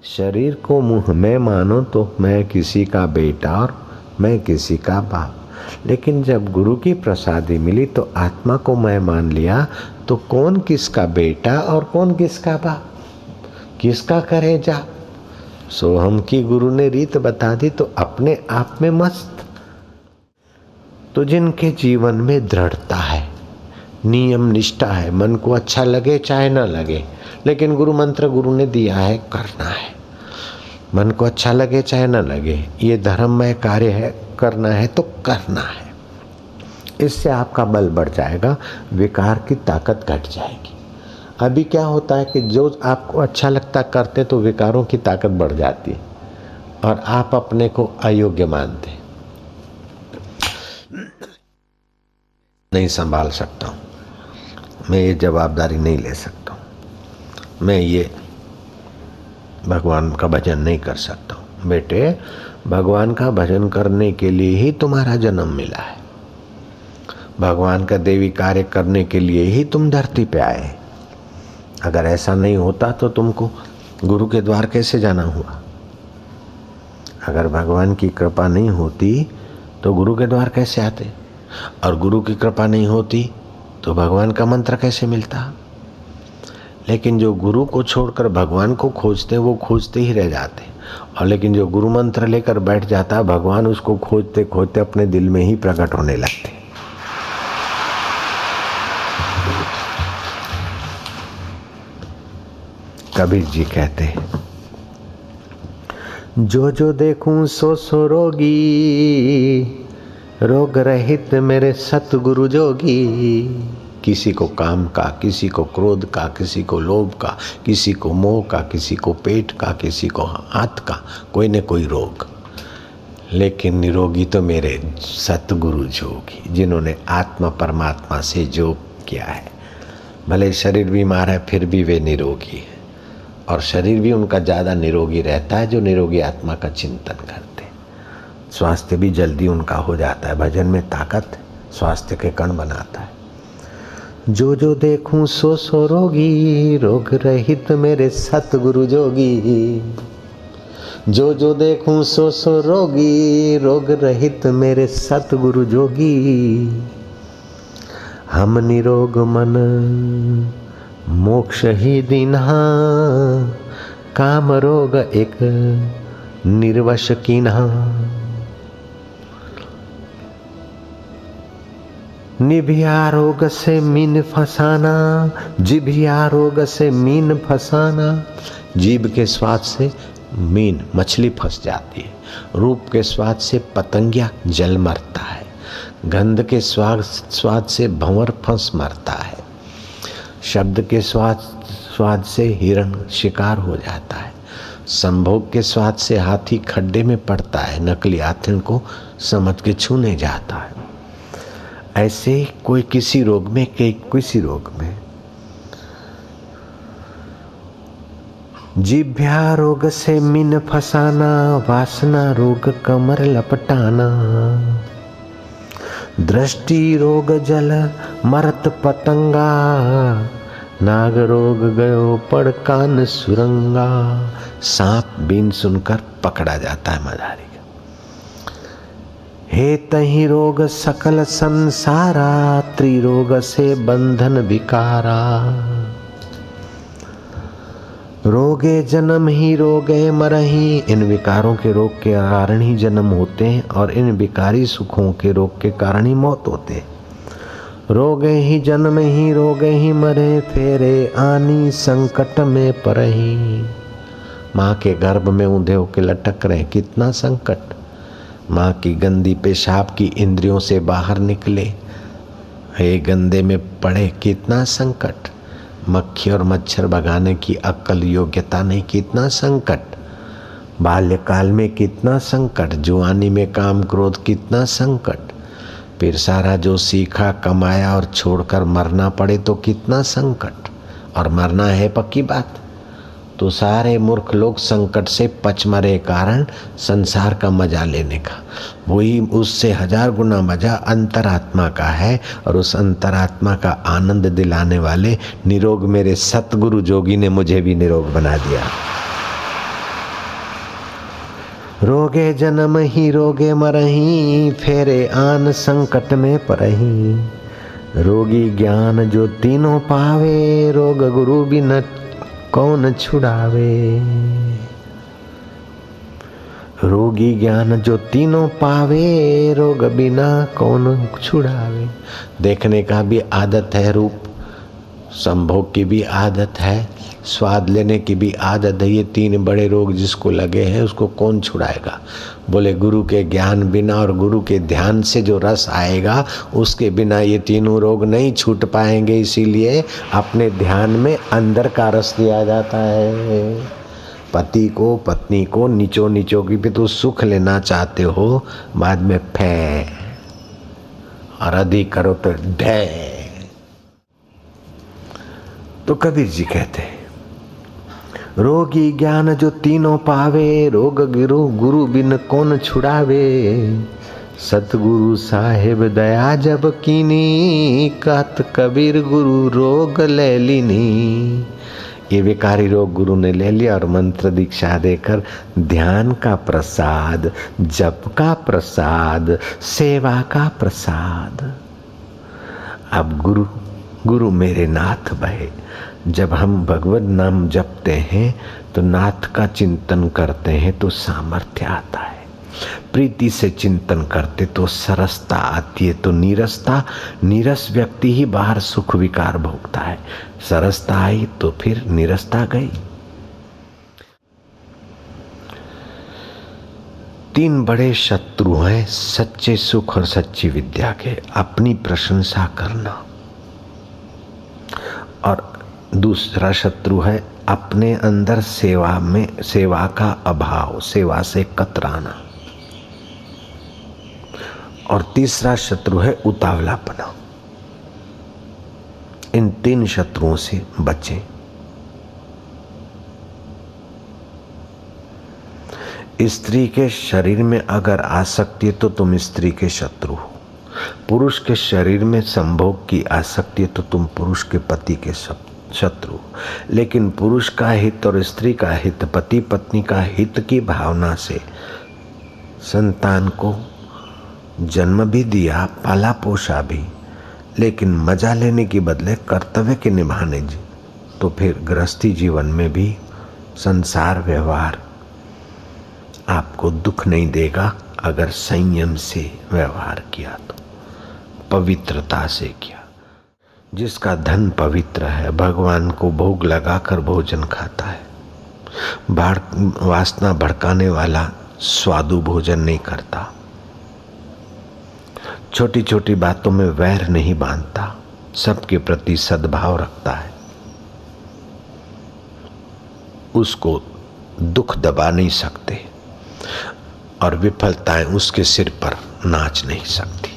शरीर को मुँह में मानो तो मैं किसी का बेटा और मैं किसी का बाप, लेकिन जब गुरु की प्रसादी मिली तो आत्मा को मैं मान लिया, तो कौन किसका बेटा और कौन किसका बाप, किसका करेजा। सोहम की गुरु ने रीत बता दी तो अपने आप में मस्त। तो जिनके जीवन में दृढ़ता है, नियम निष्ठा है, मन को अच्छा लगे चाहे न लगे, लेकिन गुरु मंत्र गुरु ने दिया है, करना है। मन को अच्छा लगे चाहे न लगे, ये धर्ममय कार्य है, करना है तो करना है। इससे आपका बल बढ़ जाएगा, विकार की ताकत घट जाएगी। अभी क्या होता है कि जो आपको अच्छा लगता करते तो विकारों की ताकत बढ़ जाती है और आप अपने को अयोग्य मानते, नहीं संभाल सकता हूँ मैं, ये जवाबदारी नहीं ले सकता हूँ मैं, ये भगवान का भजन नहीं कर सकता हूँ। बेटे, भगवान का भजन करने के लिए ही तुम्हारा जन्म मिला है, भगवान का देवी कार्य करने के लिए ही तुम धरती पे आए। अगर ऐसा नहीं होता तो तुमको गुरु के द्वार कैसे जाना हुआ। अगर भगवान की कृपा नहीं होती तो गुरु के द्वार कैसे आते, और गुरु की कृपा नहीं होती तो भगवान का मंत्र कैसे मिलता। लेकिन जो गुरु को छोड़कर भगवान को खोजते वो खोजते ही रह जाते, और लेकिन जो गुरु मंत्र लेकर बैठ जाता, भगवान उसको खोजते खोजते अपने दिल में ही प्रकट होने लगते। कबीर जी कहते हैं, जो जो देखूं सो सो रोगी, रोग रहित मेरे सतगुरु जोगी। किसी को काम का, किसी को क्रोध का, किसी को लोभ का, किसी को मोह का, किसी को पेट का, किसी को हाथ का, कोई न कोई रोग, लेकिन निरोगी तो मेरे सतगुरु जोगी, जिन्होंने आत्मा परमात्मा से योग किया है। भले शरीर बीमार है फिर भी वे निरोगी है, और शरीर भी उनका ज़्यादा निरोगी रहता है जो निरोगी आत्मा का चिंतन करते। स्वास्थ्य भी जल्दी उनका हो जाता है, भजन में ताकत स्वास्थ्य के कण बनाता है। जो जो देखूं सो सो रोगी, रोग रहित मेरे सतगुरु जोगी। जो जो देखूं सो सो रोगी, रोग रहित मेरे सतगुरु जोगी। हम निरोग मन मोक्ष ही दीन्हा, काम रोग एक निर्वश कीन्हा। निभिया रोग से मीन फसाना, जिभिया रोग से मीन फसाना। जीभ के स्वाद से मीन मछली फंस जाती है, रूप के स्वाद से पतंगिया जल मरता है, गंध के स्वाद से भंवर फंस मरता है, शब्द के स्वाद से हिरण शिकार हो जाता है, संभोग के स्वाद से हाथी खड्डे में पड़ता है, नकली हाथिन को समझ के छूने जाता है। ऐसे कोई किसी रोग में, किसी रोग में। जिभ्या रोग से मीन फसाना, वासना रोग कमर लपटाना। दृष्टि रोग जल मरत पतंगा, नाग रोग गयो पड़ कान सुरंगा। सांप बीन सुनकर पकड़ा जाता है मदारी। हे तहि रोग सकल संसारा, त्रिरोग से बंधन विकारा। रोगे जन्म ही रोगे मरही, इन विकारों के रोग के कारण ही जन्म होते हैं, और इन विकारी सुखों के रोग के कारण ही मौत होते हैं। रोगे ही जन्म ही रोगे ही मरे, फेरे आनी संकट में परही। माँ के गर्भ में ऊंधे होके लटक रहे, कितना संकट। माँ की गंदी पेशाब की इंद्रियों से बाहर निकले, हे गंदे में पड़े, कितना संकट। मक्खी और मच्छर भगाने की अक्ल योग्यता नहीं, कितना संकट। बाल्यकाल में कितना संकट, जुआनी में काम क्रोध, कितना संकट। फिर सारा जो सीखा कमाया और छोड़कर मरना पड़े तो कितना संकट। और मरना है पक्की बात, तो सारे मूर्ख लोग संकट से पच मरे, कारण संसार का मजा लेने का। वही उससे 1000 गुना मजा अंतरात्मा का है, और उस अंतरात्मा का आनंद दिलाने वाले निरोग मेरे सतगुरु जोगी ने मुझे भी निरोग बना दिया। रोगे जन्म ही रोगे मरही, फेरे आन संकट में परही। रोगी ज्ञान जो तीनों पावे, रोग गुरु बिन कौन छुड़ावे। रोगी ज्ञान जो तीनों पावे, रोग बिना कौन छुड़ावे। देखने का भी आदत है रूप, संभोग की भी आदत है, स्वाद लेने की भी आदत है। ये तीन बड़े रोग जिसको लगे हैं उसको कौन छुड़ाएगा। बोले गुरु के ज्ञान बिना और गुरु के ध्यान से जो रस आएगा उसके बिना ये तीनों रोग नहीं छूट पाएंगे। इसीलिए अपने ध्यान में अंदर का रस दिया जाता है। पति को पत्नी को नीचो नीचो की भी तो सुख लेना चाहते हो, बाद में फे और अधिक करो तो ढे। तो कबीर जी कहते हैं रोगी ज्ञान जो तीनों पावे, रोग गुरु बिन कौन छुड़ावे। सतगुरु साहेब दया जब कीनी, कहत कबीर गुरु रोग ले लीनी। ये विकारी रोग गुरु ने ले लिया और मंत्र दीक्षा देकर ध्यान का प्रसाद, जप का प्रसाद, सेवा का प्रसाद। अब गुरु मेरे नाथ भये। जब हम भगवत नाम जपते हैं तो नाथ का चिंतन करते हैं तो सामर्थ्य आता है। प्रीति से चिंतन करते तो सरसता आती है, तो नीरस व्यक्ति ही बाहर सुख विकार भोगता है। सरसता आई तो फिर नीरसता गई। तीन बड़े शत्रु हैं सच्चे सुख और सच्ची विद्या के। अपनी प्रशंसा करना, और दूसरा शत्रु है अपने अंदर सेवा का अभाव, सेवा से कतराना, और तीसरा शत्रु है उतावलापना। इन तीन शत्रुओं से बचें। स्त्री के शरीर में अगर आसक्ति है तो तुम स्त्री के शत्रु हो। पुरुष के शरीर में संभोग की आसक्ति है तो तुम पुरुष के पति के शत्रु। लेकिन पुरुष का हित और स्त्री का हित, पति पत्नी का हित की भावना से संतान को जन्म भी दिया, पाला पोषा भी, लेकिन मजा लेने के बदले कर्तव्य के निभाने जी, तो फिर गृहस्थी जीवन में भी संसार व्यवहार आपको दुख नहीं देगा अगर संयम से व्यवहार किया तो, पवित्रता से किया। जिसका धन पवित्र है भगवान को भोग लगाकर भोजन खाता है। वासना भड़काने वाला स्वादु भोजन नहीं करता। छोटी छोटी बातों में वैर नहीं बांधता, सबके प्रति सद्भाव रखता है। उसको दुख दबा नहीं सकते और विफलताएं उसके सिर पर नाच नहीं सकती।